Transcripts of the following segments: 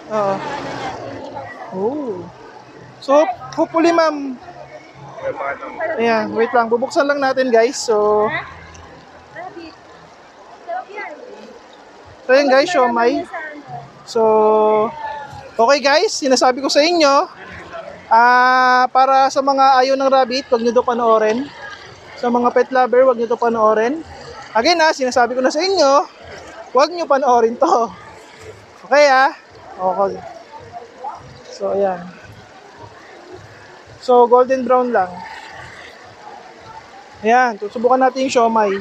Oo. Oh. So, hopefully, ma'am. Ayan, wait lang. Bubuksan lang natin, guys. So, ayan, guys, siomai. So, okay, guys. Sinasabi ko sa inyo, para sa mga ayaw ng rabbit, huwag nyo ito panoorin. Sa mga pet lover, huwag nyo ito panoorin. Again, sinasabi ko na sa inyo, huwag nyo panoorin to. Okay, Okay. So, ayan. So, golden brown lang. Ayan, susubukan natin yung siomai.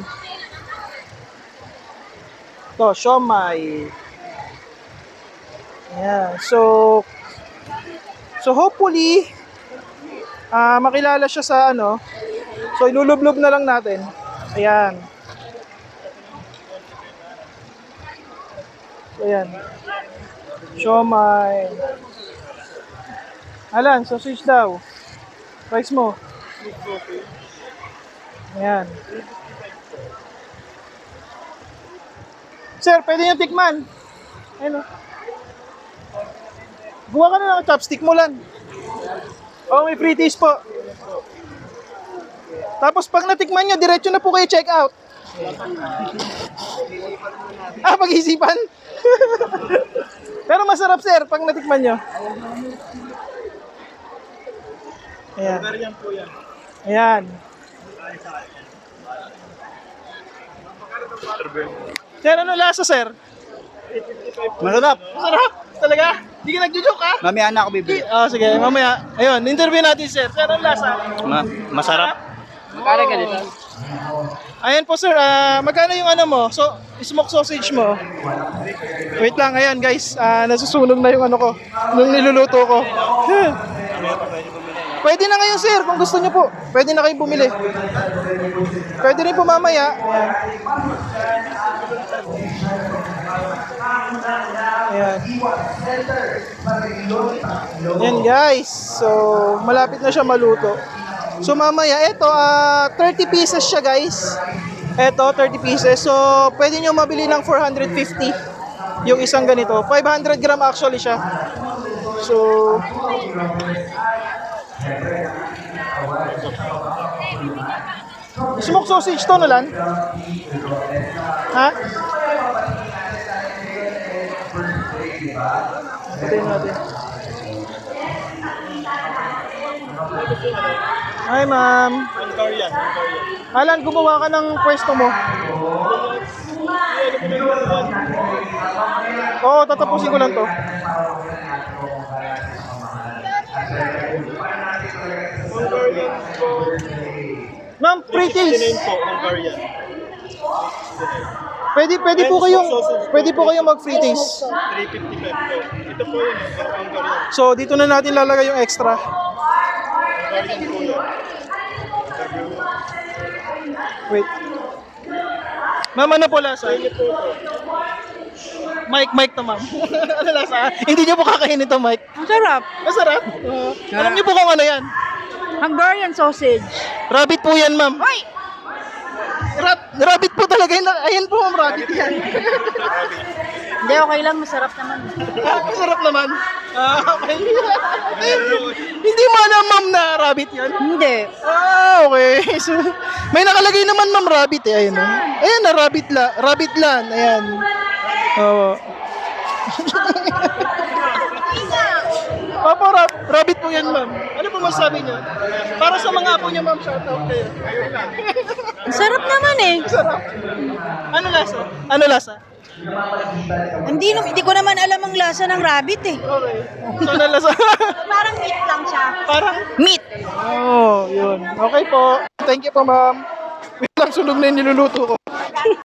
Ito, siomai. Ayan, so hopefully, makilala siya sa ano. So, ilulublob na lang natin. Ayan. So, ayan. Siomai. Alan, sausage daw. Price mo. Ayan. Sir, pwede nyo tikman. Ayun o. Buka ka na ng chopstick mo lang. Oh, may free taste po. Tapos pag natikman nyo, diretso na po kayo check out. Pag-isipan? Pero masarap, sir, pag natikman nyo. Ayan. Ayan. Sir, ano lasa, sir? Masarap. Masarap? Talaga? Hindi ka nagjo-joke, Mamaya na ako bibili. Sige, mamaya. Ayun, interview natin, sir. Sir, ano lasa? Masarap. Magkano ganito? Ayan po, sir. Magkano yung ano mo? So, smoke sausage mo? Wait lang, ayan, guys. Nasusunog na yung ano ko. Nung niluluto ko. Pwede na ngayon, sir, kung gusto nyo po. Pwede na kayong bumili. Pwede rin po mamaya. Ayan. Ayan, guys. So, malapit na siya maluto. So, mamaya, ito, 30 pieces siya, guys. Ito, 30 pieces. So, pwede nyo mabili ng 450 yung isang ganito. 500 gram actually siya. So, smoke sausage to, Nolan? Ha? Patayin natin. Hi, ma'am. Alan, gumawa ka ng pwesto mo. Oo, tatapusin ko lang to. Ma'am, free taste. Pwede po kayong mag free taste. 355 po. Ito po yun, Hungarian. So, dito na natin lalagay yung extra. Hungarian po yun. Wait. Ma'am, ano po lasa? Mike to, ma'am. Ano lasa? Hindi niyo po kakainin to, Mike. Masarap. Masarap. Alam niyo po kung ano yan? Hungarian sausage. Rabbit po yan, ma'am. Hoy! Rabbit po talaga yun. Ayan po, ma'am, rabbit yan. Hindi, okay lang. Masarap naman. Masarap naman. Okay. Hindi mo alam, ma'am, na rabbit yan? Hindi. Okay. So, may nakalagay naman, ma'am, rabbit eh. Ayan, ayan na, rabbit land. Ayan. Oo. Opo, rabbit po yan, ma'am. Ano po masasabi niyo? Para sa mga apo niyo, ma'am, shoutout kayo. Masarap naman eh. Masarap. Ano lasa? Ano lasa? Hindi ko naman alam ang lasa ng rabbit eh. Okay. So, ano lasa? Parang meat lang siya. Parang? Meat. Oh, yun. Okay po. Thank you po, ma'am. Wait lang, sunog na yung niluluto ko.